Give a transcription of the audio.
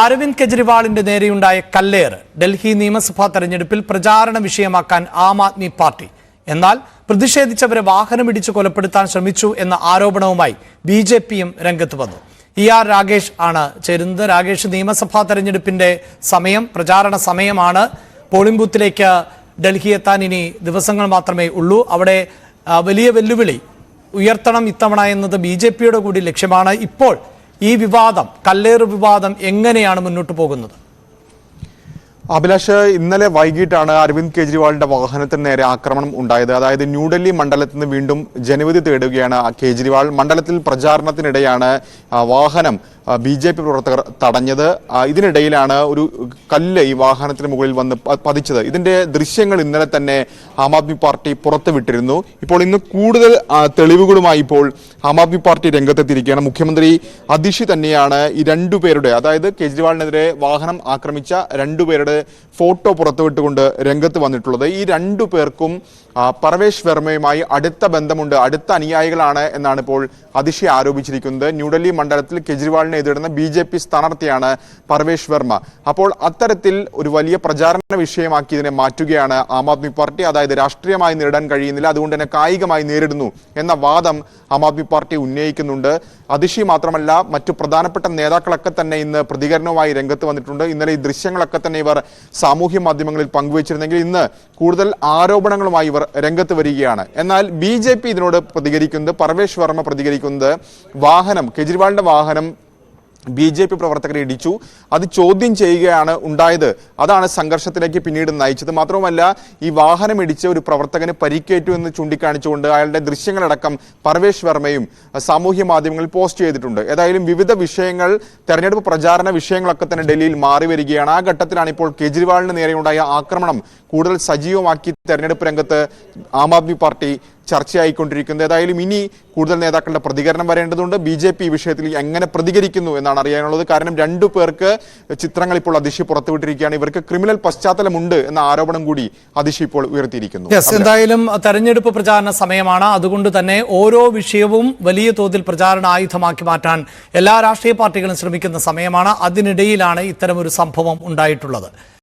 അരവിന്ദ് കെജ്രിവാളിന്റെ നേരെയുണ്ടായ കല്ലേറ് ഡൽഹി നിയമസഭാ തെരഞ്ഞെടുപ്പിൽ പ്രചാരണ വിഷയമാക്കാൻ ആം ആദ്മി പാർട്ടി. എന്നാൽ പ്രതിഷേധിച്ചവരെ വാഹനമിടിച്ച് കൊലപ്പെടുത്താൻ ശ്രമിച്ചു എന്ന ആരോപണവുമായി ബിജെപിയും രംഗത്ത് വന്നു. ER രാഗേഷ് ആണ് ചേരുന്നത്. രാഗേഷ്, നിയമസഭാ തെരഞ്ഞെടുപ്പിന്റെ സമയം, പ്രചാരണ സമയമാണ്. പോളിംഗ് ബൂത്തിലേക്ക് ഡൽഹി എത്താൻ ഇനി ദിവസങ്ങൾ മാത്രമേ ഉള്ളൂ. അവിടെ വലിയ വെല്ലുവിളി ഉയർത്തണം ഇത്തവണ എന്നത് ബിജെപിയുടെ കൂടി ലക്ഷ്യമാണ്. ഇപ്പോൾ ഈ വിവാദം, കല്ലേറ് വിവാദം എങ്ങനെയാണ് മുന്നോട്ട് പോകുന്നത്? അഭിലാഷ്, ഇന്നലെ വൈകിട്ടാണ് അരവിന്ദ് കെജ്രിവാളിന്റെ വാഹനത്തിന് നേരെ ആക്രമണം ഉണ്ടായത്. അതായത് ന്യൂഡൽഹി മണ്ഡലത്തിൽ നിന്ന് വീണ്ടും ജനവിധി തേടുകയാണ് കേജ്രിവാൾ. മണ്ഡലത്തിൽ പ്രചാരണത്തിനിടെയാണ് വാഹനം BJP പ്രവർത്തകർ തടഞ്ഞത്. ഇതിനിടയിലാണ് ഒരു കല്ല് ഈ വാഹനത്തിന് മുകളിൽ വന്ന് പതിച്ചത്. ഇതിന്റെ ദൃശ്യങ്ങൾ ഇന്നലെ തന്നെ ആം ആദ്മി പാർട്ടി പുറത്തുവിട്ടിരുന്നു. ഇപ്പോൾ ഇന്ന് കൂടുതൽ തെളിവുകളുമായി ഇപ്പോൾ ആം ആദ്മി പാർട്ടി രംഗത്തെത്തിയിരിക്കുകയാണ്. മുഖ്യമന്ത്രി അതിഷി തന്നെയാണ് ഈ രണ്ടുപേരുടെ, അതായത് കേജ്രിവാളിനെതിരെ വാഹനം ആക്രമിച്ച രണ്ടുപേരുടെ ഫോട്ടോ പുറത്തുവിട്ടുകൊണ്ട് രംഗത്ത് വന്നിട്ടുള്ളത്. ഈ രണ്ടു പേർക്കും പർവേഷ് വർമ്മയുമായി അടുത്ത ബന്ധമുണ്ട്, അടുത്ത അനുയായികളാണ് എന്നാണ് ഇപ്പോൾ അതിഷി ആരോപിച്ചിരിക്കുന്നത്. ന്യൂഡൽഹി മണ്ഡലത്തിൽ കേജ്രിവാളിനെ എതിരിടുന്ന BJP സ്ഥാനാർത്ഥിയാണ് പർവേഷ് വർമ്മ. അപ്പോൾ അത്തരത്തിൽ ഒരു വലിയ പ്രചാരണ വിഷയമാക്കി ഇതിനെ മാറ്റുകയാണ് ആം ആദ്മി പാർട്ടി. അതായത് രാഷ്ട്രീയമായി നേരിടാൻ കഴിയുന്നില്ല, അതുകൊണ്ട് തന്നെ കായികമായി നേരിടുന്നു എന്ന വാദം ആം ആദ്മി പാർട്ടി ഉന്നയിക്കുന്നുണ്ട്. അതിഷി മാത്രമല്ല, മറ്റു പ്രധാനപ്പെട്ട നേതാക്കളൊക്കെ തന്നെ ഇന്ന് പ്രതികരണവുമായി രംഗത്ത് വന്നിട്ടുണ്ട്. ഇന്നലെ ഈ ദൃശ്യങ്ങളൊക്കെ തന്നെ ഇവർ സാമൂഹ്യ മാധ്യമങ്ങളിൽ പങ്കുവച്ചിരുന്നെങ്കിൽ ഇന്ന് കൂടുതൽ ആരോപണങ്ങളുമായി ഇവർ രംഗത്ത് വരികയാണ്. എന്നാൽ BJP ഇതിനോട് പ്രതികരിക്കുന്നത്, പർവേഷ് വർമ്മ പ്രതികരിക്കുന്നത്, വാഹനം, കേജ്രിവാളിന്റെ വാഹനം BJP പ്രവർത്തകരെ ഇടിച്ചു, അത് ചോദ്യം ചെയ്യുകയാണ് ഉണ്ടായത്. അതാണ് സംഘർഷത്തിലേക്ക് പിന്നീട് നയിച്ചത്. മാത്രവുമല്ല, ഈ വാഹനം ഇടിച്ച് ഒരു പ്രവർത്തകന് പരിക്കേറ്റു എന്ന് ചൂണ്ടിക്കാണിച്ചുകൊണ്ട് അയാളുടെ ദൃശ്യങ്ങളടക്കം പർവേഷ് വർമ്മയും സാമൂഹ്യ മാധ്യമങ്ങളിൽ പോസ്റ്റ് ചെയ്തിട്ടുണ്ട്. ഏതായാലും വിവിധ വിഷയങ്ങൾ, തെരഞ്ഞെടുപ്പ് പ്രചാരണ വിഷയങ്ങളൊക്കെ തന്നെ ഡൽഹിയിൽ മാറി വരികയാണ്. ആ ഘട്ടത്തിലാണ് ഇപ്പോൾ കേജ്രിവാളിന് നേരെയുണ്ടായ ആക്രമണം കൂടുതൽ സജീവമാക്കി തെരഞ്ഞെടുപ്പ് രംഗത്ത് ആം ആദ്മി പാർട്ടി ചർച്ചയായിക്കൊണ്ടിരിക്കുന്നത്. ഏതായാലും ഇനി കൂടുതൽ നേതാക്കളുടെ പ്രതികരണം വരേണ്ടതുണ്ട്. BJP ഈ വിഷയത്തിൽ എങ്ങനെ പ്രതികരിക്കുന്നു എന്നാണ് അറിയാനുള്ളത്. കാരണം രണ്ടു പേർക്ക് ചിത്രങ്ങൾ ഇപ്പോൾ അതിഷി പുറത്തുവിട്ടിരിക്കുകയാണ്. ഇവർക്ക് ക്രിമിനൽ പശ്ചാത്തലമുണ്ട് എന്ന ആരോപണം കൂടി അതിഷി ഇപ്പോൾ ഉയർത്തിയിരിക്കുന്നു. എന്തായാലും തെരഞ്ഞെടുപ്പ് പ്രചാരണ സമയമാണ്. അതുകൊണ്ട് തന്നെ ഓരോ വിഷയവും വലിയ തോതിൽ പ്രചാരണ ആയുധമാക്കി മാറ്റാൻ എല്ലാ രാഷ്ട്രീയ പാർട്ടികളും ശ്രമിക്കുന്ന സമയമാണ്. അതിനിടയിലാണ് ഇത്തരമൊരു സംഭവം ഉണ്ടായിട്ടുള്ളത്.